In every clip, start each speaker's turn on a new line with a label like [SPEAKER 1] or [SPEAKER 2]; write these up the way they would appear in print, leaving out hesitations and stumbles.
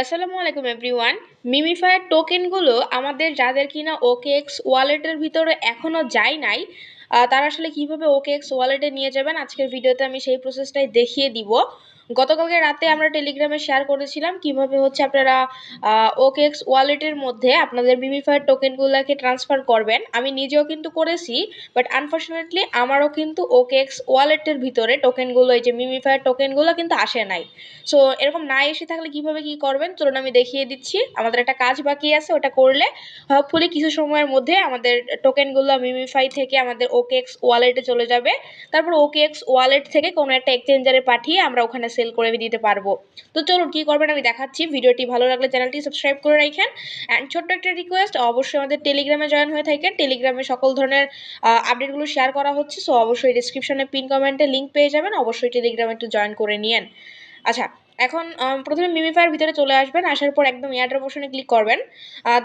[SPEAKER 1] আসসালামু আলাইকুম এভরিওয়ান। মিমিফায়ার টোকেনগুলো আমাদের যাদের কিনা ওকেএক্স ওয়ালেটের ভিতরে এখনো যায় নাই, তারা আসলে কিভাবে ওকেএক্স ওয়ালেটে নিয়ে যাবেন আজকের ভিডিওতে আমি সেই প্রসেসটাই দেখিয়ে দিব। গতকালকে রাতে আমরা টেলিগ্রামে শেয়ার করেছিলাম কিভাবে হচ্ছে আপনারা ওকেএক্স ওয়ালেটের মধ্যে আপনাদের মিমিফায়ার টোকেনগুলোকে ট্রান্সফার করবেন। আমি নিজেও কিন্তু করেছি, বাট আনফর্চুনেটলি আমারও কিন্তু ওকেএক্স ওয়ালেটের ভিতরে টোকেনগুলো, এই যে মিমিফায়ার টোকেনগুলো কিন্তু আসে নাই। সো এরকম না এসে থাকলে কিভাবে কি করবেন চলুন আমি দেখিয়ে দিচ্ছি। আমাদের একটা কাজ বাকি আছে, ওটা করলে হোপফুলি কিছু সময়ের মধ্যে আমাদের টোকেনগুলো মিমিফাই থেকে আমাদের ওকেএক্স ওয়ালেটে চলে যাবে। তারপর ওকেএক্স ওয়ালেট থেকে কোনো একটা এক্সচেঞ্জারে পাঠিয়ে আমরা ওখানে সেল করে দিতে পারবো। তো চলুন কি করবেন আমি দেখাচ্ছি। ভিডিওটি ভালো লাগলে চ্যানেলটি সাবস্ক্রাইব করে রাখেন। অ্যান্ড ছোট্ট একটা রিকোয়েস্ট, অবশ্যই আমাদের টেলিগ্রামে জয়েন হয়ে থাকেন। টেলিগ্রামে সকল ধরনের আপডেটগুলো শেয়ার করা হচ্ছে। সো অবশ্যই ডিসক্রিপশনে পিন কমেন্টে লিঙ্ক পেয়ে যাবেন, অবশ্যই টেলিগ্রামে একটু জয়েন করে নিন। আচ্ছা, এখন প্রথমে মিমিফায়ার ভিতরে চলে আসবেন। আসার পর একদম এয়ারড্রপ অপশনে ক্লিক করবেন।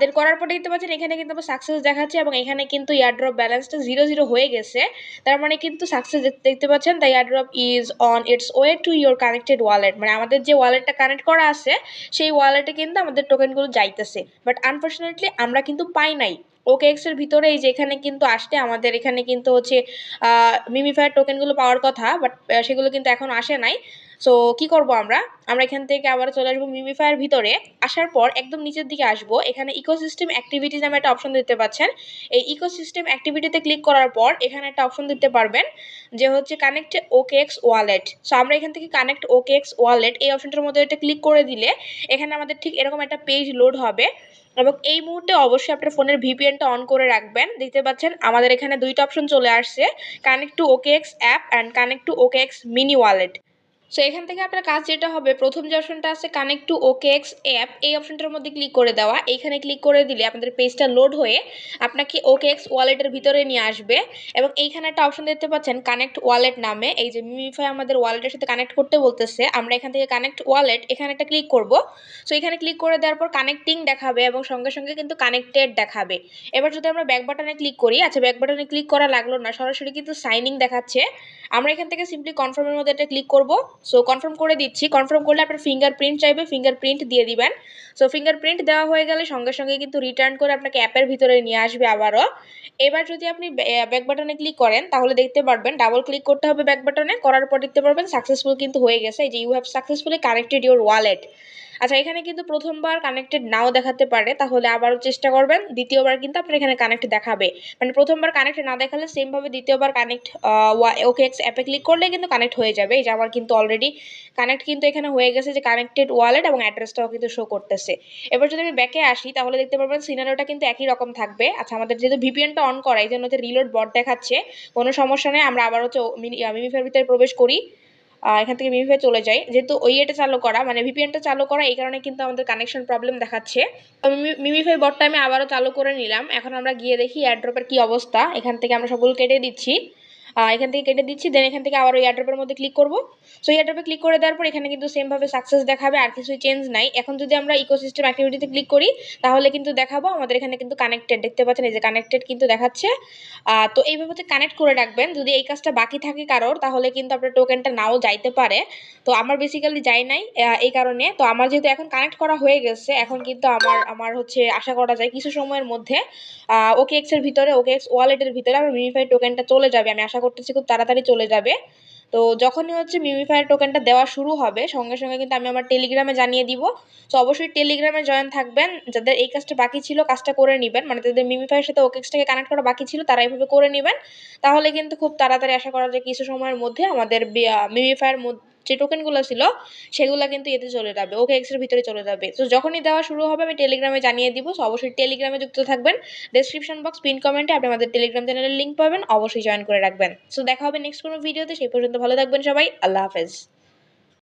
[SPEAKER 1] দেন করার পর দেখতে পাচ্ছেন এখানে কিন্তু আমার সাকসেস দেখাচ্ছে এবং এখানে কিন্তু এয়ারড্রপ ব্যালেন্সটা 0 হয়ে গেছে। তার মানে কিন্তু সাকসেস দেখতে পাচ্ছেন, the airdrop is on its way to your connected wallet. মানে আমাদের যে ওয়ালেটটা কানেক্ট করা আছে সেই ওয়ালেটে কিন্তু আমাদের টোকেনগুলো যাইতেছে, বাট আনফর্চুনেটলি আমরা কিন্তু পাই নাই। ওকেএক্স এর ভিতরে এই যে এখানে কিন্তু আসতে আমাদের এখানে কিন্তু হচ্ছে মিমিফায়ার টোকেনগুলো পাওয়ার কথা, বাট সেগুলো কিন্তু এখন আসে নাই। সো কি করব আমরা আমরা এখান থেকে আবার চলে আসবো মিমিফায়ার ভিতরে। আসার পর একদম নিচের দিকে আসবো, এখানে ইকোসিস্টেম অ্যাক্টিভিটিস নামে একটা অপশন দিতে পাচ্ছেন। এই ইকোসিস্টেম অ্যাক্টিভিটিতে ক্লিক করার পর এখানে একটা অপশন দিতে পারবেন যে হচ্ছে কানেক্ট ওকেএক্স ওয়ালেট। সো আমরা এখান থেকে কানেক্ট ওকেএক্স ওয়ালেট এই অপশনটার মধ্যে এটা ক্লিক করে দিলে এখানে আমাদের ঠিক এরকম একটা পেজ লোড হবে। এবং এই মুহূর্তে অবশ্যই আপনার ফোনের ভিপিএনটা অন করে রাখবেন। দেখতে পাচ্ছেন আমাদের এখানে দুইটা অপশন চলে আসছে, connect to OKX app and connect to OKX mini wallet. So এখান থেকে আপনার কাজ যেটা হবে, প্রথম যে অপশনটা আছে কানেক্ট টু ওকেএক্স অ্যাপ, এই অপশনটার মধ্যে ক্লিক করে দেওয়া। এইখানে ক্লিক করে দিলে আপনাদের পেজটা লোড হয়ে আপনাকে ওকেএক্স ওয়ালেটের ভিতরে নিয়ে আসবে। এবং এইখানে একটা অপশন দেখতে পাচ্ছেন কানেক্ট ওয়ালেট নামে, এই যে মিমিফাই আমাদের ওয়ালেটের সাথে কানেক্ট করতে বলতেছে, আমরা এখান থেকে কানেক্ট ওয়ালেট এখানে একটা ক্লিক করব। সো এখানে ক্লিক করে দেওয়ার পর কানেক্টিং দেখাবে এবং সঙ্গে সঙ্গে কিন্তু কানেক্টেড দেখাবে। এবার যদি আমরা ব্যাক বাটনে ক্লিক করি, আচ্ছা ব্যাক বাটনে ক্লিক করা লাগলো না, সরাসরি কিন্তু সাইনিং দেখাচ্ছে। আমরা এখান থেকে সিম্পলি কনফার্মের মধ্যে এটা ক্লিক করব। সো কনফার্ম করে দিচ্ছি। কনফার্ম করলে আপনার ফিঙ্গারপ্রিন্ট চাইবে, ফিঙ্গারপ্রিন্ট দিয়ে দিবেন। সো ফিঙ্গারপ্রিন্ট দেওয়া হয়ে গেলে সঙ্গে সঙ্গে কিন্তু রিটার্ন করে আপনাকে অ্যাপের ভিতরে নিয়ে আসবে আবারও। এবার যদি আপনি ব্যাক বাটনে ক্লিক করেন তাহলে দেখতে পারবেন, ডাবল ক্লিক করতে হবে ব্যাক বাটনে, করার পর দেখতে পারবেন সাকসেসফুল কিন্তু হয়ে গেছে, এই যে you have successfully connected your wallet. আচ্ছা, এখানে কিন্তু প্রথমবার কানেক্টেড নাও দেখাতে পারে, তাহলে আবারও চেষ্টা করবেন, দ্বিতীয়বার কিন্তু আপনার এখানে কানেক্ট দেখাবে। মানে প্রথমবার কানেক্ট না দেখালে সেমভাবে দ্বিতীয়বার কানেক্ট ওকেএক্স অ্যাপে ক্লিক করলে কিন্তু কানেক্ট হয়ে যাবে। এই যে আমার কিন্তু অলরেডি কানেক্ট কিন্তু এখানে হয়ে গেছে, যে কানেক্টেড ওয়ালেট এবং অ্যাড্রেসটাও কিন্তু শো করতেছে। এবার যদি আমি ব্যাকে আসি তাহলে দেখতে পারবেন সিনারিওটা কিন্তু একই রকম থাকবে। আচ্ছা, আমাদের যেহেতু ভিপিএনটা অন করা, এই জন্য হচ্ছে রিলোড বট দেখাচ্ছে, কোনো সমস্যা নেই। আমরা আবার হচ্ছে মিমিফায়ার ভিতরে প্রবেশ করি, এখান থেকে মিমিফাই চলে যাই। যেহেতু ওই এটা চালু করা, মানে ভিপিএনটা চালু করা, এই কারণে কিন্তু আমাদের কানেকশন প্রবলেম দেখাচ্ছে। তো মিমিফাই বটটা আমি আবারও চালু করে নিলাম। এখন আমরা গিয়ে দেখি এয়ারড্রপের কি অবস্থা। এখান থেকে আমরা সবগুলো কেটে দিচ্ছি, এখান থেকে কেটে দিচ্ছি। দেন এখান থেকে আবার ওই এয়ারড্রপের মধ্যে ক্লিক করব। সো এয়ারড্রপে ক্লিক করে দেওয়ার পর এখানে কিন্তু সেমভাবে সাকসেস দেখাবে, আর কিছুই চেঞ্জ নাই। এখন যদি আমরা ইকোসিস্টেম অ্যাক্টিভিটিতে ক্লিক করি তাহলে কিন্তু দেখাবো আমাদের এখানে কিন্তু কানেক্টেড, দেখতে পাচ্ছেন এই যে কানেক্টেড কিন্তু দেখাচ্ছে। তো এইভাবে কানেক্ট করে রাখবেন। যদি এই কাজটা বাকি থাকে কারোর, তাহলে কিন্তু আপনার টোকেনটা নাও যাইতে পারে। তো আমার বেসিক্যালি যাই নাই, এই কারণে। তো আমার যেহেতু এখন কানেক্ট করা হয়ে গেছে, এখন কিন্তু আমার হচ্ছে আশা করা যায় কিছু সময়ের মধ্যে ওকেএক্স এর ভিতরে, ওকেএক্স ওয়ালেটের ভিতরে আমার মিমিফাই টোকেনটা চলে যাবে। আমি আশা করতেছি খুব তাড়াতাড়ি চলে যাবে। তো যখনই হচ্ছে মিমিফায়ার টোকেনটা দেওয়া শুরু হবে সঙ্গে সঙ্গে কিন্তু আমি আমার টেলিগ্রামে জানিয়ে দিব। তো অবশ্যই টেলিগ্রামে জয়েন থাকবেন। যাদের এই কাজটা বাকি ছিল কাজটা করে নেবেন, মানে যাদের মিমিফায়ার সাথে ওকেএক্সটাকে কানেক্ট করা বাকি ছিল তারা এইভাবে করে নেবেন। তাহলে কিন্তু খুব তাড়াতাড়ি আশা করা যায় কিছু সময়ের মধ্যে আমাদের মিমিফায়ার যে টোকেনগুলো ছিল সেগুলো কিন্তু এতে চলে যাবে, ওকেএক্স এর ভিতরে চলে যাবে। তো যখনই দেওয়া শুরু হবে আমি টেলিগ্রামে জানিয়ে দিব। সো অবশ্যই টেলিগ্রামে যুক্ত থাকবেন। ডেসক্রিপশন বক্স পিন কমেন্টে আপনি আমাদের টেলিগ্রাম চ্যানেলের লিঙ্ক পাবেন, অবশ্যই জয়েন করে রাখবেন। সো দেখা হবে নেক্সট কোনো ভিডিওতে, সেই পর্যন্ত ভালো থাকবেন সবাই। আল্লাহ হাফেজ।